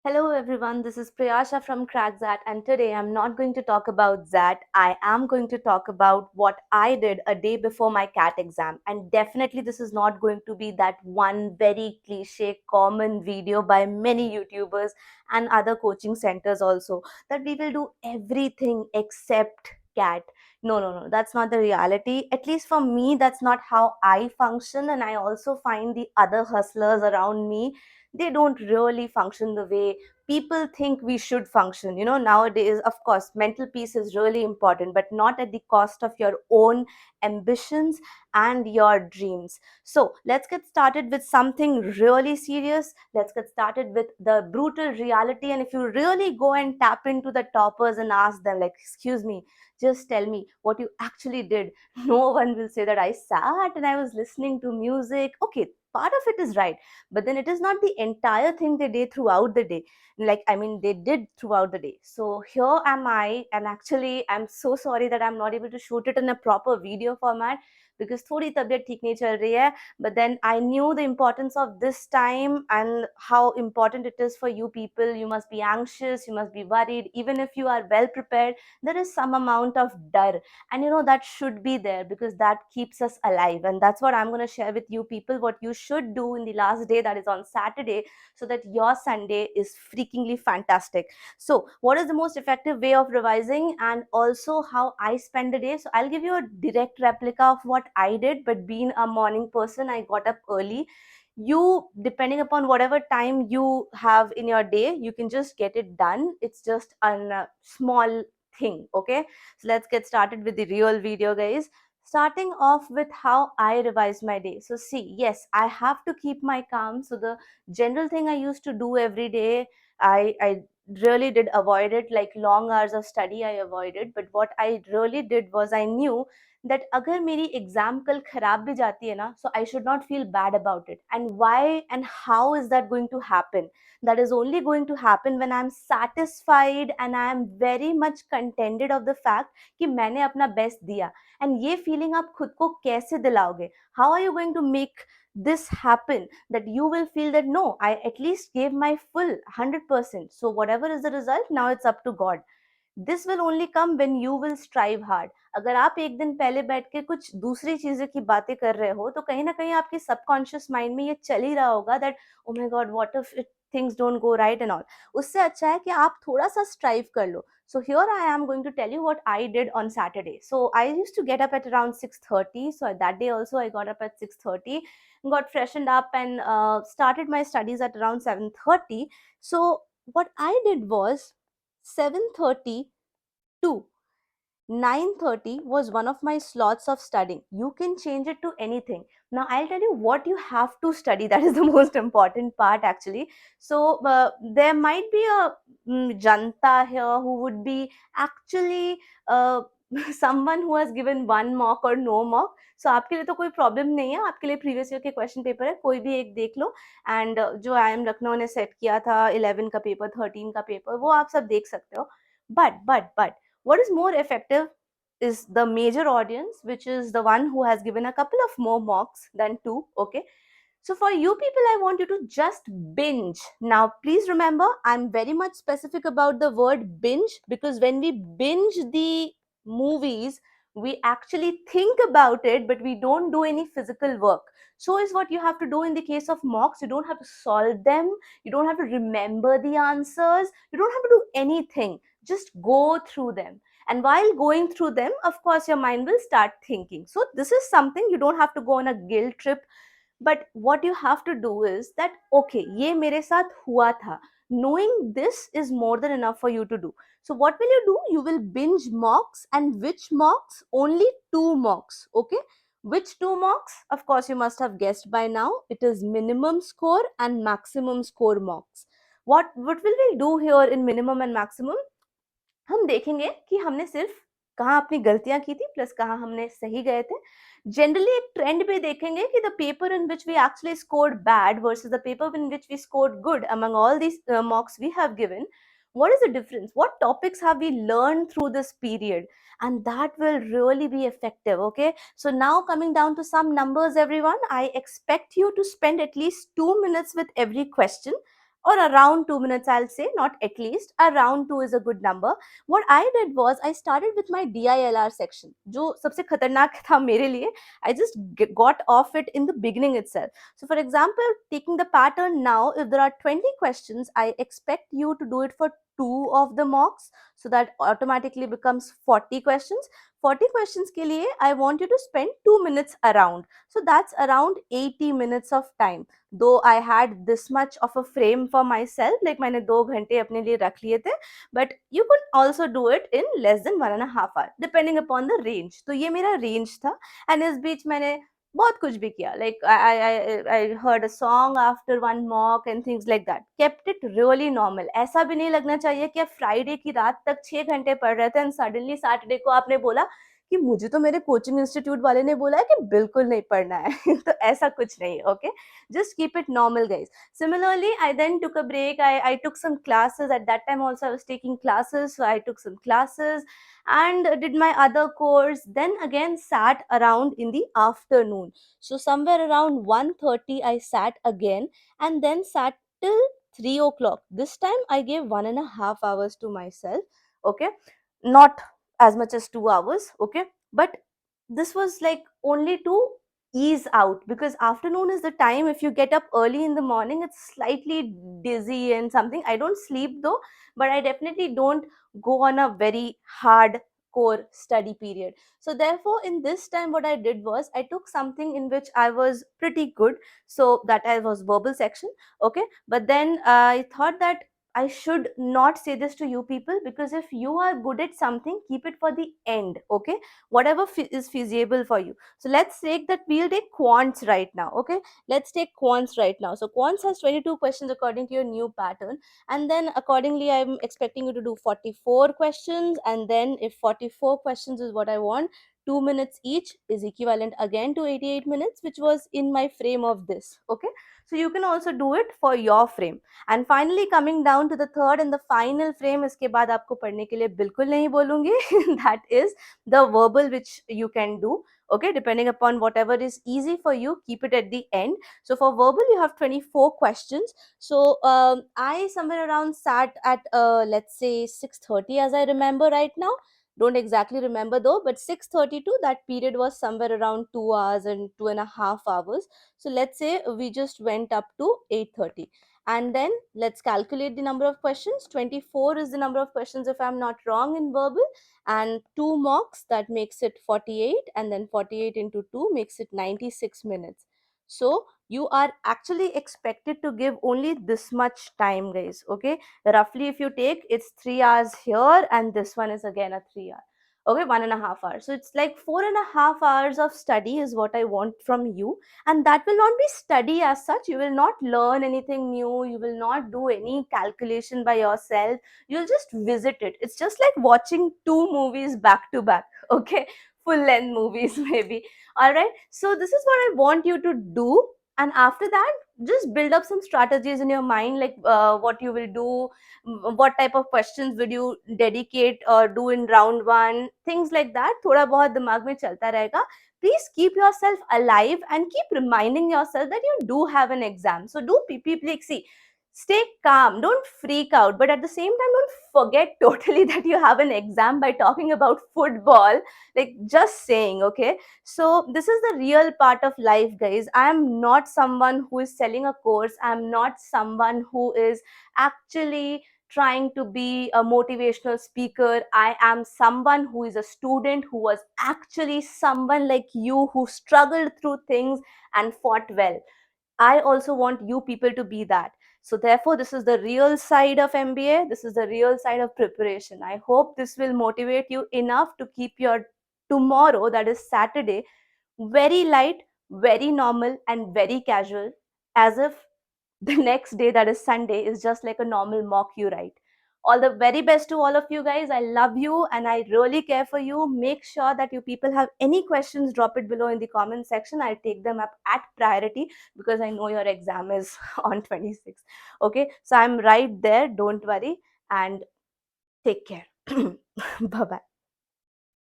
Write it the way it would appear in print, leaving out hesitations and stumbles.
Hello everyone, this is Priyasha from CrackZat, and today I'm not going to talk about Zat. I am going to talk about what I did a day before my CAT exam. And definitely, this is not going to be that one very cliche, common video by many YouTubers and other coaching centers also that we will do everything except CAT. No, no, no, that's not the reality. At least for me, that's not how I function. And I also find the other hustlers around me, they don't really function the way people think we should function. Nowadays, of course, mental peace is really important, but not at the cost of your own ambitions and your dreams. So let's get started with something really serious. Let's get started with the brutal reality. And if you really go and tap into the toppers and ask them, like, excuse me, just tell me what you actually did, no one will say that I sat and I was listening to music. Okay, part of it is right, but then it is not the entire thing they did throughout the day. Like, I mean, they did throughout the day. So here am I, and actually I'm so sorry that I'm not able to shoot it in a proper video format because थोड़ी तबीयत ठीक नहीं चल रही है. But then I knew the importance of this time and how important it is for you people. You must be anxious, you must be worried. Even if you are well prepared, there is some amount of dar, and that should be there because that keeps us alive. And that's what I'm going to share with you people, what you should do in the last day, that is on Saturday, so that your Sunday is freakingly fantastic. So what is the most effective way of revising, and also how I spend the day? So I'll give you a direct replica of what I did, but being a morning person, I got up early. You, depending upon whatever time you have in your day, you can just get it done. It's just a small thing. Okay, so let's get started with the real video, guys. Starting off with how I revise my day. So see, yes, I have to keep my calm. So the general thing I used to do every day, I really did avoid it. Like long hours of study I avoided, but what I really did was I knew that अगर मेरी exam कल खराब भी जाती है ना, so I should not feel bad about it. And why and how is that going to happen? That is only going to happen when I am satisfied and I am very much contented of the fact कि मैंने अपना best दिया. And ये feeling आप खुद को कैसे दिलाओगे? How are you going to make this happen, that you will feel that no, I at least gave my full 100%, so whatever is the result, now it's up to God. This will only come when you will strive hard. अगर आप एक दिन पहले बैठ के कुछ दूसरी चीजें की बातें कर रहे हो, तो कहीं ना कहीं आपके सबकॉन्शियस माइंड में ये चल ही रहा होगा that oh my God, what if it things don't go right and all. उससे अच्छा है कि आप थोड़ा सा स्ट्राइव कर लो. So here I am going to tell you what I did on Saturday. So I used to get up at around 6:30. So that day also I got up at 6:30, got freshened up, and started my studies at around 7:30. So what I did was 7:30 to 9:30 was one of my slots of studying. You can change it to anything. Now I'll tell you what you have to study. That is the most important part actually. So there might be a janta here who would be actually someone who has given one mock or no mock. So आपके लिए तो कोई problem नहीं है. आपके लिए previous year के question paper है, कोई भी एक देख लो. एंड जो IIM लखनऊ ने सेट किया था 11 का पेपर, 13 का पेपर, वो आप सब देख सकते हो. But what is more effective is the major audience, which is the one who has given a couple of more mocks than two. Okay, so for you people, I want you to just binge. Now please remember, I'm very much specific about the word binge, because when we binge the movies, we actually think about it, but we don't do any physical work. So is what you have to do in the case of mocks. You don't have to solve them, you don't have to remember the answers, you don't have to do anything, just go through them. And while going through them, of course, your mind will start thinking. So this is something you don't have to go on a guilt trip. But what you have to do is that, okay, ये मेरे साथ हुआ था. Knowing this is more than enough for you to do. So what will you do? You will binge mocks. And which mocks? Only two mocks. Okay, which two mocks? Of course, you must have guessed by now. It is minimum score and maximum score mocks. What will we do here in minimum and maximum? हम देखेंगे कि हमने सिर्फ कहाँ अपनी गलतियां की थी प्लस कहाँ हमने सही गए थे. जनरली एक ट्रेंड भी देखेंगे कि the paper in which we actually scored bad versus the paper in which we scored good among all these mocks we have given. What is the difference? What topics have we learned through this period? And that will really be effective. Okay, so now coming down to some numbers, everyone, I expect you to spend at least 2 minutes with every question. or around 2 minutes, I'll say, not at least. Around 2 is a good number. What I did was I started with my DILR section, जो सबसे खतरनाक था मेरे लिए. I just got off it in the beginning itself. So, for example, taking the pattern now, if there are 20 questions, I expect you to do it for two of the mocks, so that automatically becomes 40 questions. 40 questions के लिए I want you to spend 2 minutes around. So that's around 80 minutes of time. Though I had this much of a frame for myself, like मैंने 2 घंटे अपने लिए रख लिए थे, but you could also do it in less than 1.5 hours, depending upon the range. तो ये मेरा range था, and इस बीच मैंने बहुत कुछ भी किया. Like I heard a song after one mock and things like that. Kept it really normal. ऐसा भी नहीं लगना चाहिए कि आप फ्राइडे की रात तक 6 घंटे पढ़ रहे थे एंड सडनली सैटरडे को आपने बोला कि मुझे तो मेरे कोचिंग इंस्टीट्यूट वाले ने बोला है कि बिल्कुल नहीं पढ़ना है. तो ऐसा कुछ नहीं. Okay, just keep it normal, guys. Similarly, I then took a break. I took some classes at that time. Also, I was taking classes, so I took some classes and did my other course. Then again sat around in the afternoon. So somewhere around 1:30 I sat again, and then sat till 3 o'clock. This time I gave 1.5 hours to myself. Okay, not as much as 2 hours. Okay, but this was like only to ease out, because afternoon is the time, if you get up early in the morning, it's slightly dizzy and something. I don't sleep though, but I definitely don't go on a very hard core study period. So therefore in this time what I did was I took something in which I was pretty good, so that I was verbal section. Okay, but then I thought that I should not say this to you people, because if you are good at something, keep it for the end. Okay, whatever is feasible for you. So let's take that, we'll take quants right now. Okay, let's take quants right now. So quants has 22 questions according to your new pattern, and then accordingly I'm expecting you to do 44 questions, and then if 44 questions is what I want, 2 minutes each is equivalent again to 88 minutes, which was in my frame of this. Okay, so you can also do it for your frame. And finally coming down to the third and the final frame, इसके बाद आपको पढ़ने के लिए बिल्कुल नहीं बोलूंगी. That is the verbal, which you can do. Okay, depending upon whatever is easy for you, keep it at the end. So for verbal you have 24 questions. So I somewhere around sat at let's say 6:30, as I remember right now. Don't exactly remember though, but 6:30 to that period was somewhere around 2 hours and 2.5 hours. So let's say we just went up to 8:30, and then let's calculate the number of questions. 24 is the number of questions if I'm not wrong in verbal, and two mocks, that makes it 48, and then 48 into 2 makes it 96 minutes. So you are actually expected to give only this much time, guys. Okay, roughly if you take, it's 3 hours here, and this one is again a 3 hour. Okay, 1.5 hours. So it's like 4.5 hours of study is what I want from you. And that will not be study as such. You will not learn anything new, you will not do any calculation by yourself, you'll just visit it. It's just like watching two movies back to back. Okay, full length movies maybe. All right, so this is what I want you to do. And after that, just build up some strategies in your mind, like what you will do, what type of questions would you dedicate or do in round one, things like that. थोड़ा बहुत दिमाग में चलता रहेगा. Please keep yourself alive and keep reminding yourself that you do have an exam. So do PPP. See, stay calm, don't freak out, but at the same time don't forget totally that you have an exam by talking about football. Like, just saying. Okay, so this is the real part of life, guys. I am not someone who is selling a course, I am not someone who is actually trying to be a motivational speaker. I am someone who is a student, who was actually someone like you, who struggled through things and fought well. I also want you people to be that. So therefore, this is the real side of MBA. This is the real side of preparation. I hope this will motivate you enough to keep your tomorrow, that is Saturday, very light, very normal, and very casual, as if the next day, that is Sunday, is just like a normal mock you write. All the very best to all of you guys. I love you and I really care for you. Make sure that you people have any questions, drop it below in the comment section. I'll take them up at priority, because I know your exam is on 26th. Okay, so I'm right there. Don't worry, and take care. Bye bye.